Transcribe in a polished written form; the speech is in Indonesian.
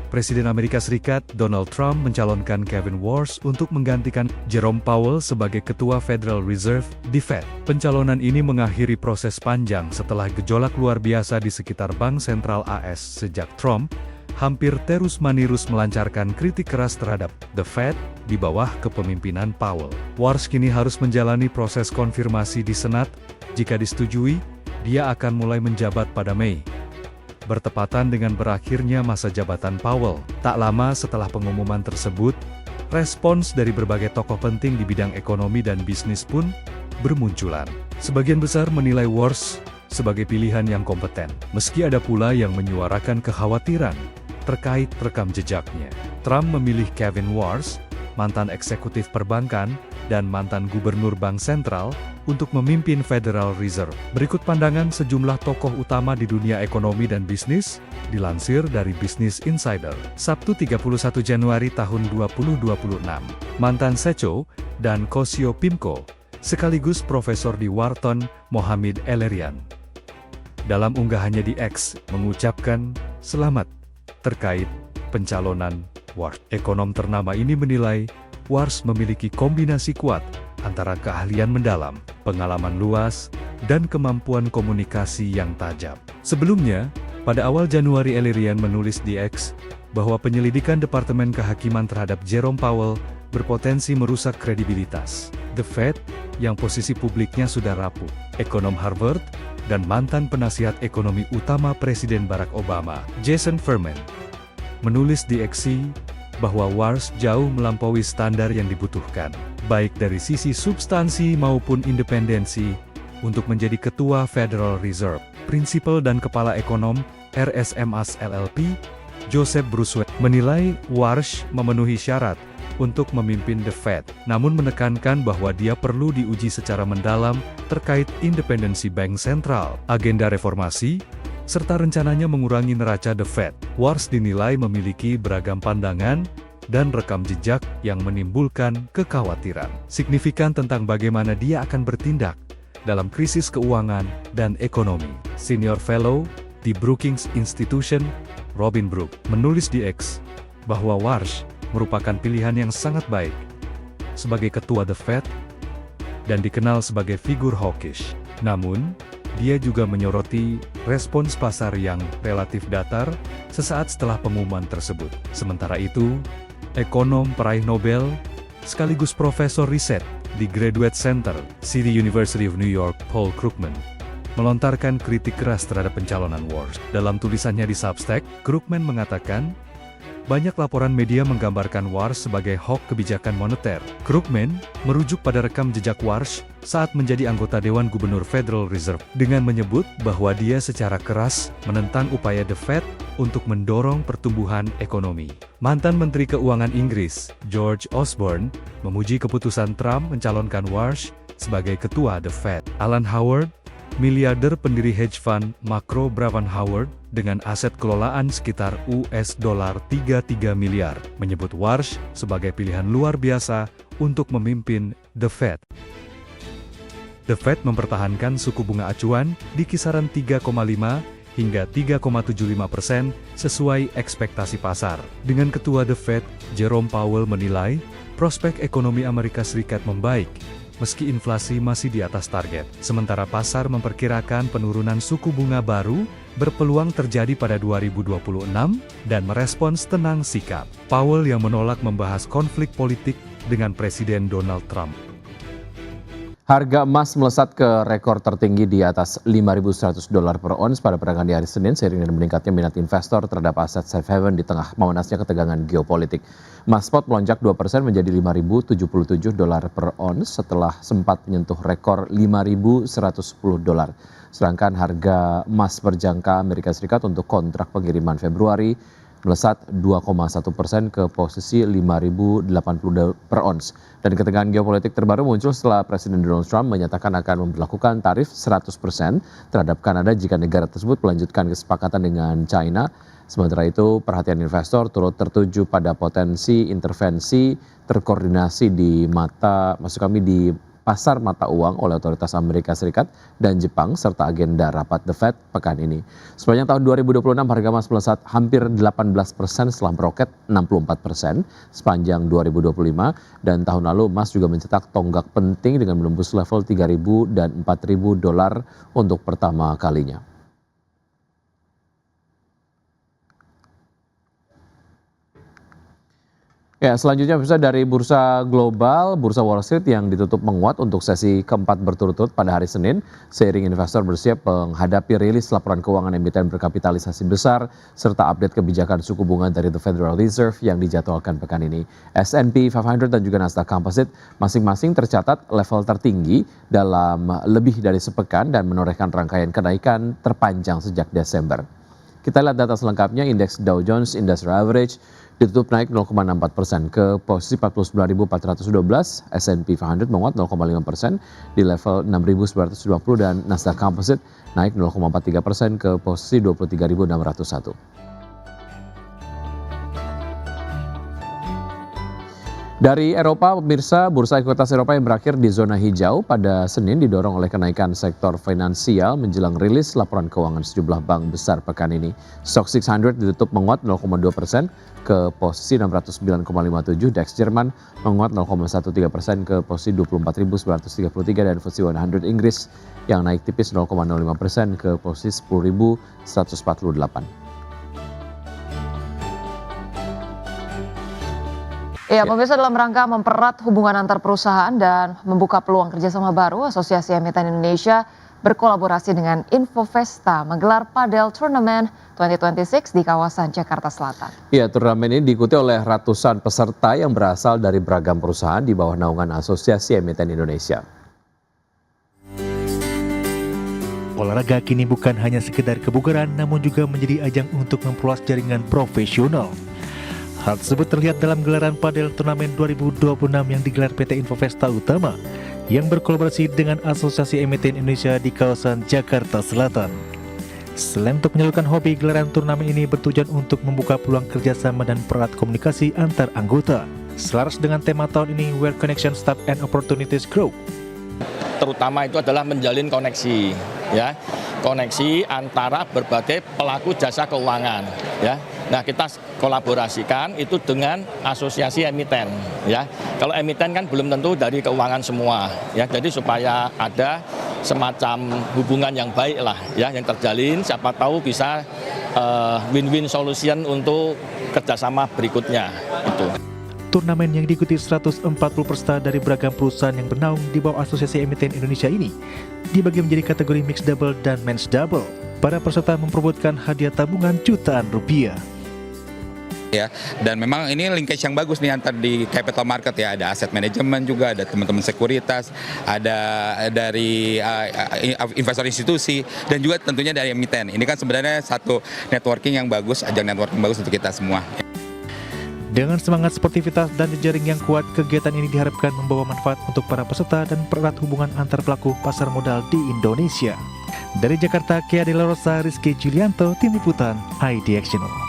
Presiden Amerika Serikat Donald Trump mencalonkan Kevin Warsh untuk menggantikan Jerome Powell sebagai Ketua Federal Reserve di Fed. Pencalonan ini mengakhiri proses panjang setelah gejolak luar biasa di sekitar Bank Sentral AS sejak Trump hampir terus-menerus melancarkan kritik keras terhadap The Fed di bawah kepemimpinan Powell. Warsh kini harus menjalani proses konfirmasi di Senat. Jika disetujui, dia akan mulai menjabat pada Mei, bertepatan dengan berakhirnya masa jabatan Powell. Tak lama setelah pengumuman tersebut, respons dari berbagai tokoh penting di bidang ekonomi dan bisnis pun bermunculan. Sebagian besar menilai Warsh sebagai pilihan yang kompeten, meski ada pula yang menyuarakan kekhawatiran terkait rekam jejaknya. Trump memilih Kevin Warsh, mantan eksekutif perbankan, dan mantan gubernur Bank Sentral, untuk memimpin Federal Reserve. Berikut pandangan sejumlah tokoh utama di dunia ekonomi dan bisnis, dilansir dari Business Insider, Sabtu 31 Januari tahun 2026. Mantan CEO dan Co-CEO PIMCO, sekaligus profesor di Wharton, Mohamed El-Erian, dalam unggahannya di X, mengucapkan selamat terkait pencalonan Warsh. Ekonom ternama ini menilai Warsh memiliki kombinasi kuat antara keahlian mendalam, pengalaman luas, dan kemampuan komunikasi yang tajam. Sebelumnya, pada awal Januari El-Erian menulis di X bahwa penyelidikan Departemen Kehakiman terhadap Jerome Powell berpotensi merusak kredibilitas The Fed yang posisi publiknya sudah rapuh. Ekonom Harvard dan mantan penasihat ekonomi utama Presiden Barack Obama, Jason Furman, menulis di X bahwa Warsh jauh melampaui standar yang dibutuhkan, baik dari sisi substansi maupun independensi, untuk menjadi Ketua Federal Reserve. Prinsipal dan Kepala Ekonom RSMAS LLP, Joseph Bruce menilai Warsh memenuhi syarat untuk memimpin The Fed, namun menekankan bahwa dia perlu diuji secara mendalam terkait independensi bank sentral, agenda reformasi, serta rencananya mengurangi neraca The Fed. Warsh dinilai memiliki beragam pandangan dan rekam jejak yang menimbulkan kekhawatiran signifikan tentang bagaimana dia akan bertindak dalam krisis keuangan dan ekonomi. Senior Fellow di Brookings Institution, Robin Brook, menulis di X bahwa Warsh merupakan pilihan yang sangat baik sebagai ketua The Fed dan dikenal sebagai figur hawkish. Namun, dia juga menyoroti respons pasar yang relatif datar sesaat setelah pengumuman tersebut. Sementara itu, ekonom peraih Nobel sekaligus profesor riset di Graduate Center, City University of New York, Paul Krugman, melontarkan kritik keras terhadap pencalonan Warsh. Dalam tulisannya di Substack, Krugman mengatakan, banyak laporan media menggambarkan Warsh sebagai hawk kebijakan moneter. Krugman merujuk pada rekam jejak Warsh saat menjadi anggota Dewan Gubernur Federal Reserve dengan menyebut bahwa dia secara keras menentang upaya The Fed untuk mendorong pertumbuhan ekonomi. Mantan Menteri Keuangan Inggris, George Osborne, memuji keputusan Trump mencalonkan Warsh sebagai ketua The Fed. Alan Howard, miliarder pendiri hedge fund Macro Bravan Howard, dengan aset kelolaan sekitar US$33 miliar, menyebut Warsh sebagai pilihan luar biasa untuk memimpin The Fed. The Fed mempertahankan suku bunga acuan di kisaran 3,5 hingga 3,75% sesuai ekspektasi pasar. Dengan ketua The Fed, Jerome Powell menilai prospek ekonomi Amerika Serikat membaik, meski inflasi masih di atas target. Sementara pasar memperkirakan penurunan suku bunga baru berpeluang terjadi pada 2026 dan merespons tenang sikap Powell yang menolak membahas konflik politik dengan Presiden Donald Trump. Harga emas melesat ke rekor tertinggi di atas $5.100 per ons pada perdagangan di hari Senin seiring dengan meningkatnya minat investor terhadap aset safe haven di tengah memanasnya ketegangan geopolitik. Emas spot melonjak 2% menjadi $5.077 per ons setelah sempat menyentuh rekor $5.110. Sedangkan harga emas berjangka Amerika Serikat untuk kontrak pengiriman Februari melesat 2,1% ke posisi $5.080 per ons. Dan ketegangan geopolitik terbaru muncul setelah Presiden Donald Trump menyatakan akan memberlakukan tarif 100% terhadap Kanada jika negara tersebut melanjutkan kesepakatan dengan China. Sementara itu, perhatian investor turut tertuju pada potensi intervensi terkoordinasi di pasar mata uang oleh otoritas Amerika Serikat dan Jepang serta agenda rapat The Fed pekan ini. Sepanjang tahun 2026 harga emas melesat hampir 18% setelah meroket 64% sepanjang 2025 dan tahun lalu emas juga mencetak tonggak penting dengan menembus level 3.000 dan 4.000 dolar untuk pertama kalinya. Ya, selanjutnya bisa dari bursa global, bursa Wall Street yang ditutup menguat untuk sesi keempat berturut-turut pada hari Senin, seiring investor bersiap menghadapi rilis laporan keuangan emiten berkapitalisasi besar, serta update kebijakan suku bunga dari The Federal Reserve yang dijadwalkan pekan ini. S&P 500 dan juga Nasdaq Composite masing-masing tercatat level tertinggi dalam lebih dari sepekan dan menorehkan rangkaian kenaikan terpanjang sejak Desember. Kita lihat data selengkapnya, indeks Dow Jones Industrial Average ditutup naik 0,4% ke posisi 49.412, S&P 500 menguat 0,5% di level 6.920 dan Nasdaq Composite naik 0,43% ke posisi 23.601. Dari Eropa, pemirsa, bursa ekuitas Eropa yang berakhir di zona hijau pada Senin didorong oleh kenaikan sektor finansial menjelang rilis laporan keuangan sejumlah bank besar pekan ini. STOXX 600 ditutup menguat 0,2% ke posisi 609,57, DAX Jerman menguat 0,13% ke posisi 24.933 dan FTSE 100 Inggris yang naik tipis 0,05% ke posisi 10.148. Ya, pemirsa, dalam rangka mempererat hubungan antar perusahaan dan membuka peluang kerjasama baru, Asosiasi Emiten Indonesia berkolaborasi dengan Infovesta menggelar Padel Tournament 2026 di kawasan Jakarta Selatan. Ya, turnamen ini diikuti oleh ratusan peserta yang berasal dari beragam perusahaan di bawah naungan Asosiasi Emiten Indonesia. Olahraga kini bukan hanya sekedar kebugaran, namun juga menjadi ajang untuk memperluas jaringan profesional. Hal tersebut terlihat dalam gelaran Padel Turnamen 2026 yang digelar PT Infovesta Utama yang berkolaborasi dengan Asosiasi Emiten Indonesia di kawasan Jakarta Selatan. Selain untuk menyalurkan hobi, gelaran turnamen ini bertujuan untuk membuka peluang kerjasama dan pererat komunikasi antar anggota. Selaras dengan tema tahun ini, Where Connection Start and Opportunities Grow. Terutama itu adalah menjalin koneksi, ya, koneksi antara berbagai pelaku jasa keuangan, ya. Nah, kita kolaborasikan itu dengan asosiasi emiten, ya. Kalau emiten kan belum tentu dari keuangan semua, ya. Jadi supaya ada semacam hubungan yang baik lah, ya, yang terjalin. Siapa tahu bisa win-win solution untuk kerjasama berikutnya. Itu. Turnamen yang diikuti 140 peserta dari beragam perusahaan yang bernaung di bawah Asosiasi Emiten Indonesia ini dibagi menjadi kategori mixed double dan men's double. Para peserta memperebutkan hadiah tabungan jutaan rupiah. Ya, dan memang ini linkage yang bagus nih antar di capital market, ya, ada aset manajemen juga, ada teman-teman sekuritas, ada dari investor institusi dan juga tentunya dari emiten. Ini kan sebenarnya satu networking yang bagus, ajang networking bagus untuk kita semua. Dengan semangat sportivitas dan jejaring yang kuat, kegiatan ini diharapkan membawa manfaat untuk para peserta dan pererat hubungan antar pelaku pasar modal di Indonesia. Dari Jakarta, Kia De La Rosa, Rizky Julianto, Tim Liputan, IDX Channel.